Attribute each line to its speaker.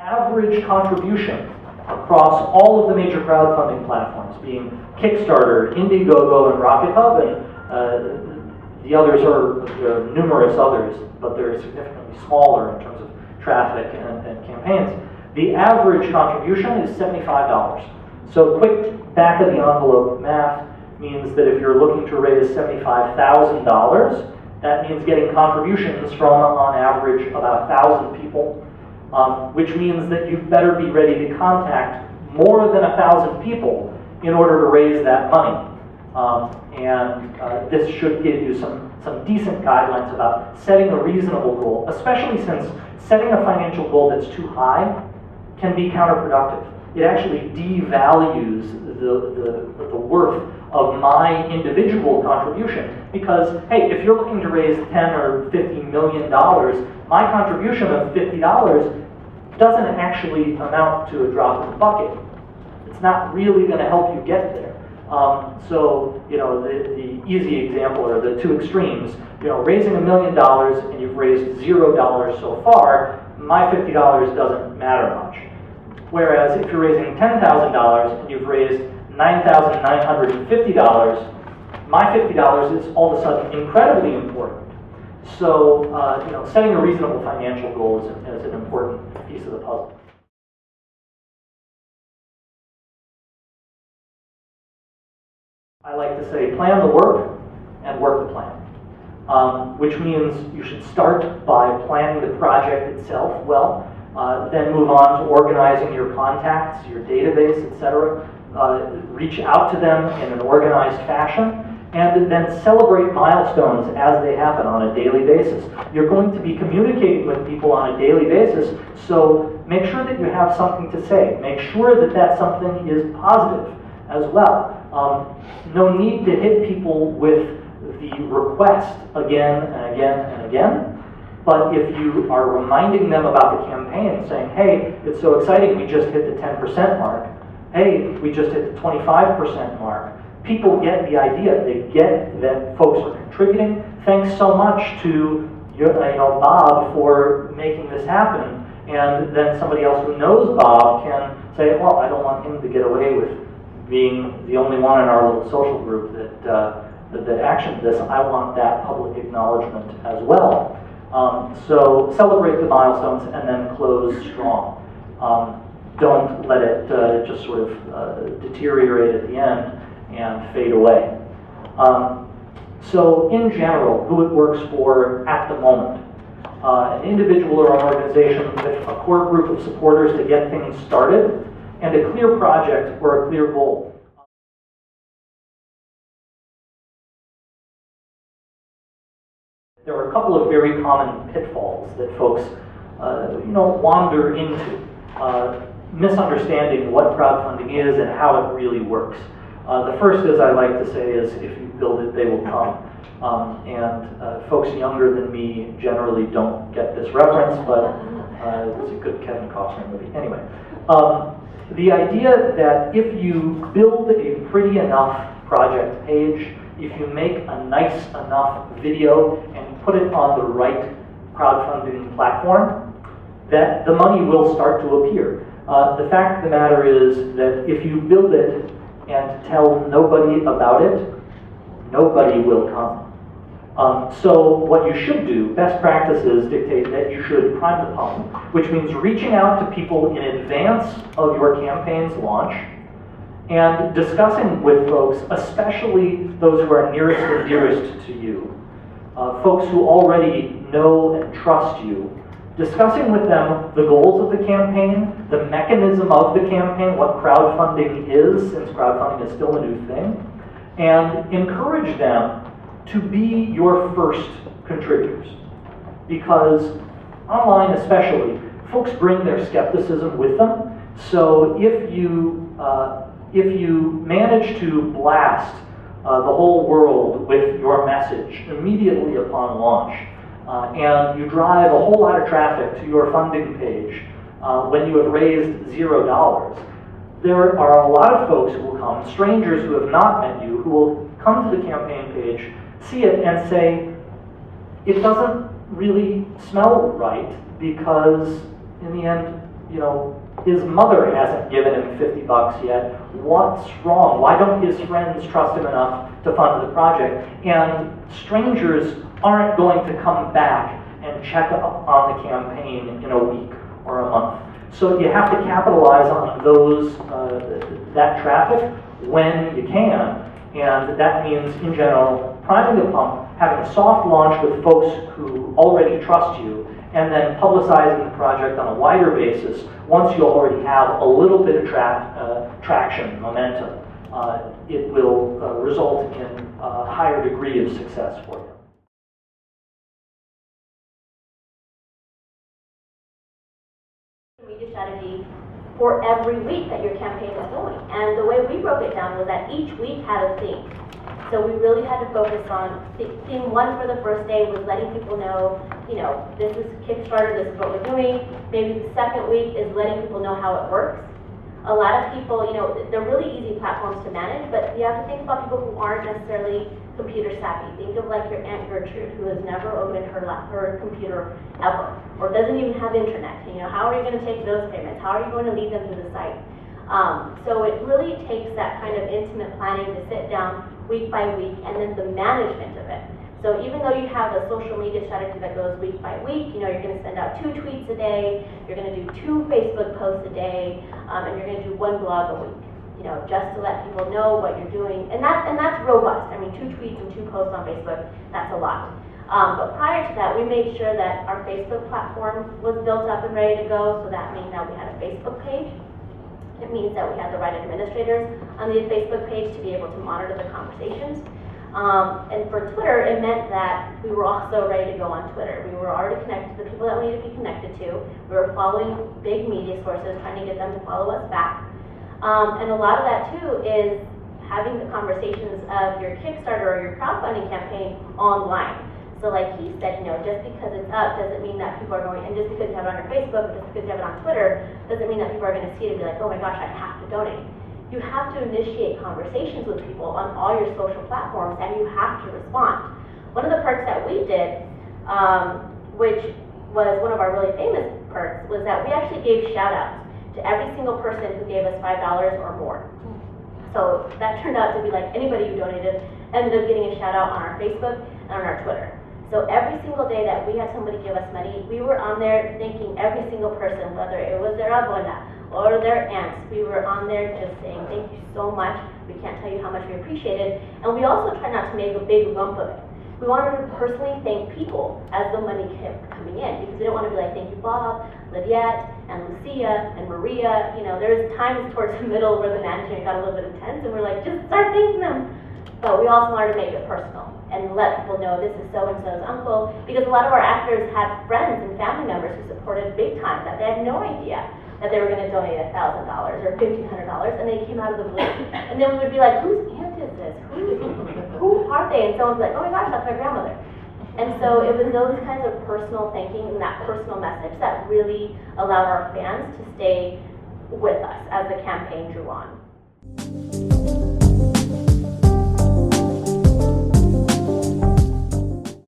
Speaker 1: average contribution across all of the major crowdfunding platforms, being Kickstarter, Indiegogo, and RocketHub, and the others there are numerous others, but they're significantly smaller in terms of traffic and campaigns. The average contribution is $75. So quick back of the envelope math means that if you're looking to raise $75,000, that means getting contributions from, on average, about 1,000 people, which means that you better be ready to contact more than 1,000 people in order to raise that money. This should give you some decent guidelines about setting a reasonable goal, especially since setting a financial goal that's too high can be counterproductive. It actually devalues the worth of my individual contribution, because, hey, if you're looking to raise $10 or $50 million, my contribution of $50 doesn't actually amount to a drop in the bucket. It's not really going to help you get there. So, the easy example, or the two extremes, raising $1 million and you've raised $0 so far, my $50 doesn't matter much. Whereas if you're raising $10,000 and you've raised $9,950, my $50 is all of a sudden incredibly important. So, setting a reasonable financial goal is an important piece of the puzzle. I like to say plan the work and work the plan, which means you should start by planning the project itself well, then move on to organizing your contacts, your database, etc. Reach out to them in an organized fashion, and then celebrate milestones as they happen on a daily basis. You're going to be communicating with people on a daily basis, so make sure that you have something to say. Make sure that that something is positive as well. No need to hit people with the request again and again and again, but if you are reminding them about the campaign, saying, hey, it's so exciting, we just hit the 10% mark. Hey, we just hit the 25% mark. People get the idea. They get that folks are contributing. Thanks so much to Bob for making this happen. And then somebody else who knows Bob can say, well, I don't want him to get away with being the only one in our little social group that actioned this. I want that public acknowledgement as well. So celebrate the milestones and then close strong. Don't let it just sort of deteriorate at the end and fade away. So in general, who it works for at the moment. An individual or an organization with a core group of supporters to get things started, and a clear project or a clear goal. There are a couple of very common pitfalls that folks wander into. Misunderstanding what crowdfunding is and how it really works. The first, as I like to say, is if you build it, they will come. Folks younger than me generally don't get this reference, but it's a good Kevin Costner movie. Anyway, the idea that if you build a pretty enough project page, if you make a nice enough video and put it on the right crowdfunding platform, that the money will start to appear. The fact of the matter is that if you build it and tell nobody about it, nobody will come. So what you should do, best practices dictate that you should prime the pump, which means reaching out to people in advance of your campaign's launch and discussing with folks, especially those who are nearest and dearest to you, folks who already know and trust you, discussing with them the goals of the campaign, the mechanism of the campaign, what crowdfunding is, since crowdfunding is still a new thing, and encourage them to be your first contributors. Because online especially, folks bring their skepticism with them, so if you manage to blast the whole world with your message immediately upon launch, and you drive a whole lot of traffic to your funding page when you have raised $0, there are a lot of folks who will come, strangers who have not met you, who will come to the campaign page, see it, and say, it doesn't really smell right, because in the end, you know, his mother hasn't given him $50 yet. What's wrong? Why don't his friends trust him enough to fund the project? And strangers aren't going to come back and check up on the campaign in a week or a month. So you have to capitalize on those, that traffic when you can. And that means, in general, priming the pump, having a soft launch with folks who already trust you, and then publicizing the project on a wider basis once you already have a little bit of traction, momentum. It will result in a higher degree of success for you.
Speaker 2: Media strategy for every week that your campaign is going. And the way we broke it down was that each week had a theme. So we really had to focus on theme one for the first day was letting people know, you know, this is Kickstarter, this is what we're doing. Maybe the second week is letting people know how it works. A lot of people, you know, they're really easy platforms to manage, but you have to think about people who aren't necessarily computer savvy. Think of like your Aunt Gertrude, who has never opened her computer ever, or doesn't even have internet. You know, how are you going to take those payments? How are you going to lead them to the site? So it really takes that kind of intimate planning to sit down week by week, and then the management of it. So even though you have a social media strategy that goes week by week, you know, you're going to send out 2 tweets a day, you're going to do 2 Facebook posts a day, and you're going to do 1 blog a week. You know, just to let people know what you're doing, and that's robust. I mean, 2 tweets and 2 posts on Facebook, that's a lot. But prior to that, we made sure that our Facebook platform was built up and ready to go. So that means that we had a Facebook page. It means that we had the right administrators on the Facebook page to be able to monitor the conversations. And for Twitter, it meant that we were also ready to go on Twitter. We were already connected to the people that we needed to be connected to. We were following big media sources, trying to get them to follow us back. And a lot of that too is having the conversations of your Kickstarter or your crowdfunding campaign online. So like he said, you know, just because it's up doesn't mean that people are going, and just because you have it on your Facebook, or just because you have it on Twitter, doesn't mean that people are going to see it and be like, oh my gosh, I have to donate. You have to initiate conversations with people on all your social platforms, and you have to respond. One of the perks that we did, which was one of our really famous perks, was that we actually gave shout outs to every single person who gave us $5 or more. So that turned out to be like anybody who donated ended up getting a shout out on our Facebook and on our Twitter. So every single day that we had somebody give us money, we were on there thanking every single person, whether it was their abuela or their aunts. We were on there just saying thank you so much. We can't tell you how much we appreciate it. And we also try not to make a big lump of it. We wanted to personally thank people as the money kept coming in, because we don't want to be like, thank you Bob, Lydiette, and Lucia, and Maria. You know, there's times towards the middle where the management got a little bit intense, and we're like, just start thanking them. But we also wanted to make it personal and let people know this is so-and-so's uncle, because a lot of our actors had friends and family members who supported big time that they had no idea that they were going to donate $1,000 or $1,500, and they came out of the blue. And then we would be like, whose aunt is this? Who are they? And someone would be like, oh my gosh, that's my grandmother. And so it was those kinds of personal thinking and that personal message that really allowed our fans to stay with us as the campaign drew on.